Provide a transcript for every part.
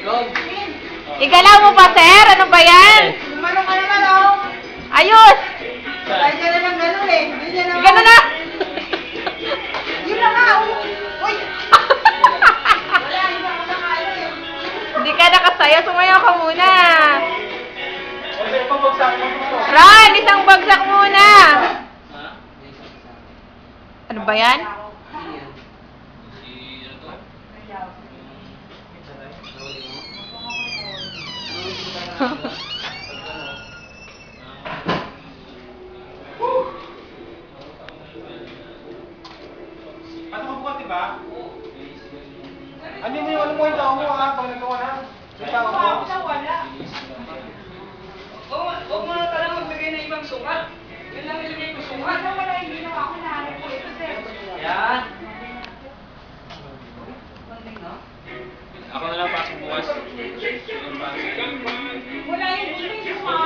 Igalaw mo pa, sir? Ano ba yan? Gumano ka naman, oh. Ayos! Dahil ka na lang gano'n eh. Hindi niya naman. Gano'n na! Yun na nga, oh. Uy! Wala, iba ka sa kano eh. Hindi ka nakasaya, sumayaw ka muna. Ron, isang bagsak muna. Ano ba yan? Ano ka bukat, diba? Ano mo yung tao mo, ha? Pag nagawa na. Yung tao mo. Huwag mo na talagang magbigay ng ibang sukat. Yun lang ilagay ko sukat. Wala, hindi na ako nahanap ko ito, sir. Yan. Ako na lang pasok bukas. Wala yung hindi yung mga.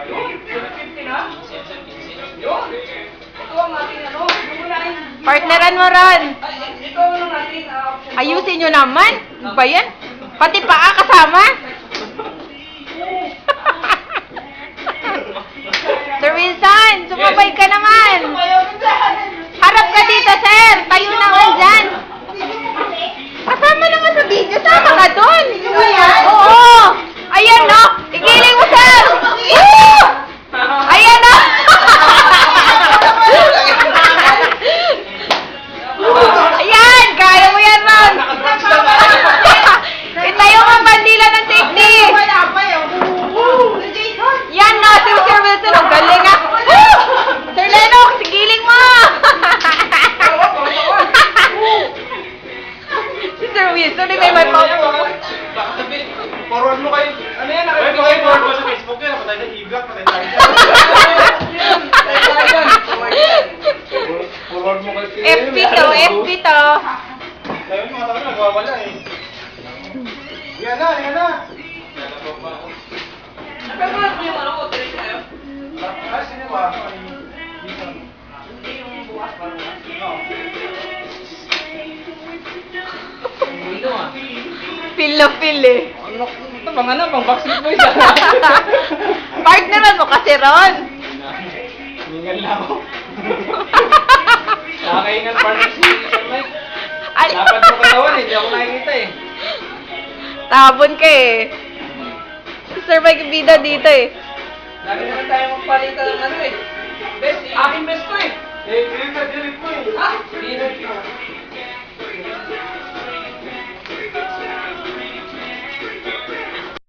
Yun. 50 na. Yun. Ito ang ating ano. Wala yung... Partneran mo, Ron. Ito ang ating... Ayusin nyo naman. Ano ba yan? Pati paa kasama. Sir Wilson, sumabay ka naman. Harap ka dito, sir. Tayo naman dyan. Kasama naman sa video. Sama ka doon. Oo. Ayan, no? Igiling mo, sir. Woo! Ayan, no? Ayan, kaya mo yan, Ron. Itayo mo ang bandila ng safety. Wala pa yun. Yan, no? Si Sir Wilson, ang galing, ah. Woo! Sir Lennox, igiling mo. Si Sir Wilson, may pop. Forward mo kayo. Ano yan? Forward mo sa Facebook yan. Patay na i-block. Patay na Forward mo kasi. FB to, FB to. Ngayon mga tao nagwawala eh. Yan na, yan na. Napagawa mo yung ano ko. Diretso kayo. Ah, sino ba? Hindi yung bukas pa bukas. Dito ah. Feel na feel eh. Ano? Ito pang ano? Pang Backstreet Boys ah. Partneran mo kasi, Ron. Hingal na ako. Nakakaingal partner si Sir Mike. Ay, Dapat mo katawan eh. Hindi ako nakikita eh. tabon ka eh. Si Sir Mike Bida dito eh. Lagi naman tayo magpalitan ng ano eh. Best, aking best ko eh. Eh, delete mo eh. Ha?